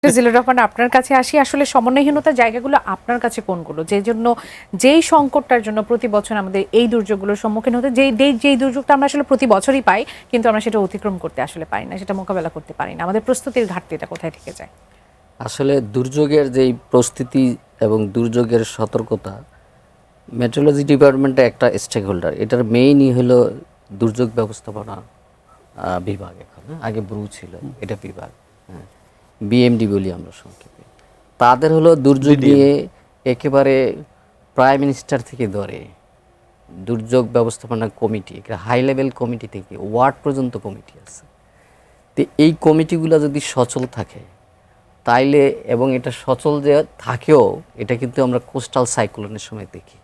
জিলুর রহমান, আপনার কাছে আসি। আসলে সমন্বয়হীনতার জায়গাগুলো আপনার কাছে কোনগুলো, যে জন্য যেই সংকটটার জন্য প্রতি বছর আমাদের এই দুর্যোগগুলোর সম্মুখীন হতে, যেই দুর্যোগটা আমরা আসলে প্রতি বছরই পাই, কিন্তু আমরা সেটা অতিক্রম করতে আসলে পারি না, সেটা মোকাবেলা করতে পারি না, আমাদের প্রস্তুতির ঘাটতিটা কোথায় থেকে যায়? আসলে দুর্যোগের যেই প্রস্তুতি এবং দুর্যোগের সতর্কতা, মেট্রোলজি ডিপার্টমেন্টে একটা স্টেক হোল্ডার, এটার মেইনই হলো দুর্যোগ ব্যবস্থাপনা বিভাগ। এখন আগে ব্রু ছিল, এটা বিভাগ, হ্যাঁ, বিএমডি বলি আমরা সংক্ষেপে। তাদের হলো দুর্যোগ নিয়ে একেবারে প্রাইম মিনিস্টার থেকে ধরে দুর্যোগ ব্যবস্থাপনা কমিটি, হাই লেভেল কমিটি থেকে ওয়ার্ড পর্যন্ত কমিটি আছে। তো এই কমিটিগুলো যদি সচল থাকে তাইলে, এবং এটা সচল যে থাকেও, এটা কিন্তু আমরা কোস্টাল সাইক্লোনের সময় দেখি।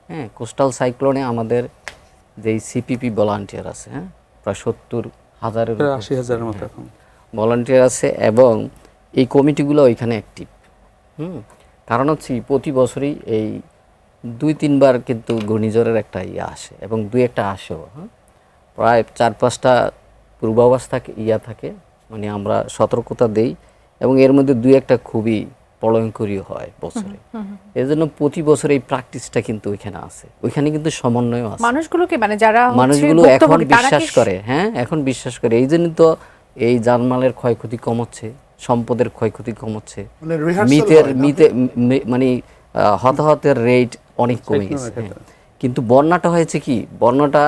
হ্যাঁ, কোস্টাল সাইক্লোনে আমাদের যেই সিপিপি ভলান্টিয়ার আছে, হ্যাঁ, প্রায় 70,000-এর 80,000-এর মতো ভলান্টিয়ার আছে, এবং এই কমিটিগুলো ওইখানে অ্যাক্টিভ। কারণ হচ্ছে প্রতি বছরই এই 2-3 বার কিন্তু ঘূর্ণিঝড়ের একটা ইয়ে আসে, এবং 2-একটা আসেও। হ্যাঁ, প্রায় 4-5টা পূর্বাভাস থাকে, থাকে, মানে আমরা সতর্কতা দেই, এবং এর মধ্যে 2-একটা খুবই প্রলয়ঙ্করী হয় বছরে। এর জন্য প্রতি বছর এই প্র্যাকটিসটা কিন্তু ওইখানে আছে, ওইখানে কিন্তু সমন্বয় আছে। মানুষগুলোকে, মানে যারা মানুষগুলো এখন বিশ্বাস করে, হ্যাঁ, এখন বিশ্বাস করে। এই জন্য তো এই জানমালের ক্ষয়ক্ষতি কমছে, সম্পদের ক্ষয়ক্ষতি কমছে, মানে হতাহতের রেট অনেক কমে গেছে। কিন্তু বন্যাটা হয়েছে কি, বন্যাটা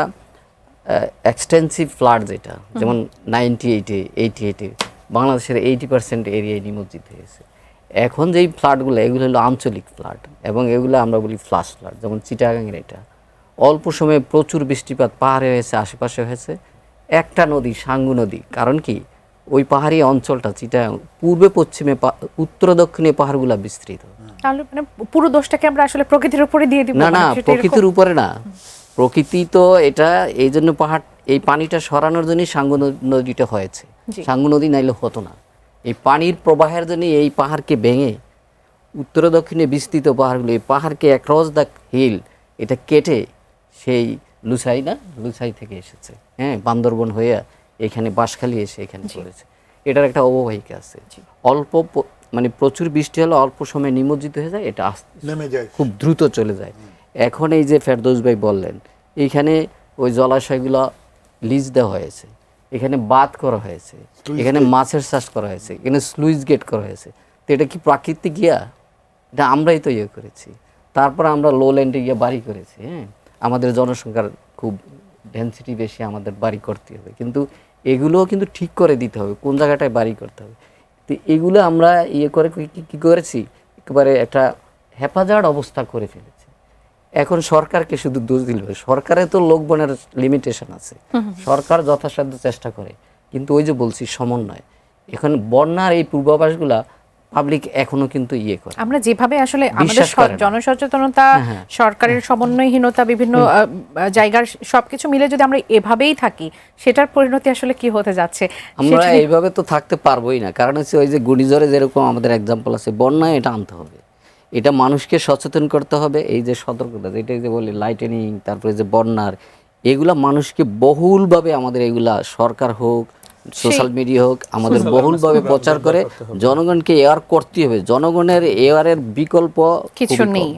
এক্সটেন্সিভ ফ্লাড, যেটা যেমন 98-এ 88-এ বাংলাদেশের 80% এরিয়ায় নিমজ্জিত হয়েছে। এখন যেই ফ্লাডগুলো, এগুলো হলো আঞ্চলিক ফ্লাড, এবং এগুলো আমরা বলি ফ্লাশ ফ্লাড। যেমন চিটাগাংয়ের এটা অল্প সময়ে প্রচুর বৃষ্টিপাত পাহাড়ে হয়েছে, আশেপাশে হয়েছে, একটা নদী, সাঙ্গু নদী। কারণ কি, ওই পাহাড়ি অঞ্চলটা চিটাগাং, পূর্বে পশ্চিমে উত্তর দক্ষিণে পাহাড়গুলো বিস্তৃত। তাহলে মানে পুরো দোষটাকে আমরা আসলে প্রকৃতির উপরে দিয়ে দিব? না, প্রকৃতির উপরে না, প্রকৃতি তো এটা এই জন্য পাহাড়, এই পানিটা সরানোর জন্যই সাঙ্গু নদীটা হয়েছে। সাঙ্গু নদী নাইলে হতো না। এই পানির প্রবাহের জন্য এই পাহাড়কে ভেঙে উত্তর দক্ষিণে বিস্তৃত পাহাড়গুলো, এই পাহাড়কে অ্যাক্রস দ্য হিল এটা কেটে সেই লুসাই থেকে এসেছে, হ্যাঁ, বান্দরবন হয়ে এখানে বাঁশখালী এসে এখানে পড়েছে। এটার একটা অববাহিকা আছে। অল্প মানে প্রচুর বৃষ্টি হলে অল্প সময় নিমজ্জিত হয়ে যায়, এটা নেমে যায়, খুব দ্রুত চলে যায়। এখন এই যে ফেরদৌস ভাই বললেন, এইখানে ওই জলাশয়গুলো লিজ দেওয়া হয়েছে, এখানে বাঁধ করা হয়েছে, এখানে মাছের চাষ করা হয়েছে, এখানে স্লুইস গেট করা হয়েছে। তো এটা কি প্রাকৃতিক গিয়া? এটা আমরাই তো ইয়ে করেছি। তারপর আমরা লো ল্যান্ডে গিয়ে বাড়ি করেছি। হ্যাঁ, আমাদের জনসংখ্যার খুব ডেন্সিটি বেশি, আমাদের বাড়ি করতে হবে, কিন্তু এগুলোও কিন্তু ঠিক করে দিতে হবে কোন জায়গাটায় বাড়ি করতে হবে। তো এগুলো আমরা ইয়ে করে কী করেছি, একেবারে একটা হেফাজত অবস্থা করে ফেলেছি। এখন সরকারকে শুধু দোষ দিল, সরকারে তো লোকবনের লিমিটেশন আছে, সরকার যথাসাধ্য চেষ্টা করে, কিন্তু ওই যে বলছি সমন্বয়। এখন বন্যার এই পূর্বাভাসগুলা পাবলিক এখনো কিন্তু ইয়ে করে, আমরা যেভাবে আসলে আমাদের জনসচেতনতা, সরকারের সমন্বয়হীনতা, বিভিন্ন জায়গার সবকিছু মিলে যদি আমরা এভাবেই থাকি, সেটার পরিণতি আসলে কি হতে যাচ্ছে? আমরা এইভাবে তো থাকতে পারবোই না। কারণ হচ্ছে ওই যে ঘূর্ণিঝড়ে যেরকম আমাদের এক্সাম্পল আছে, বন্যায় এটা আনতে হবে, এটা মানুষকে সচেতন করতে হবে। এই যে সতর্কতা, যেটা যে বলি লাইটেনিং, তারপরে যে বন্যার, এগুলা মানুষকে বহুলভাবে আমাদের, এগুলা সরকার হোক, সোশ্যাল মিডিয়া হোক, আমাদের বহুলভাবে প্রচার করে জনগণকে এয়ার করতে হবে। জনগণের এয়ারের বিকল্প কিছু নেই।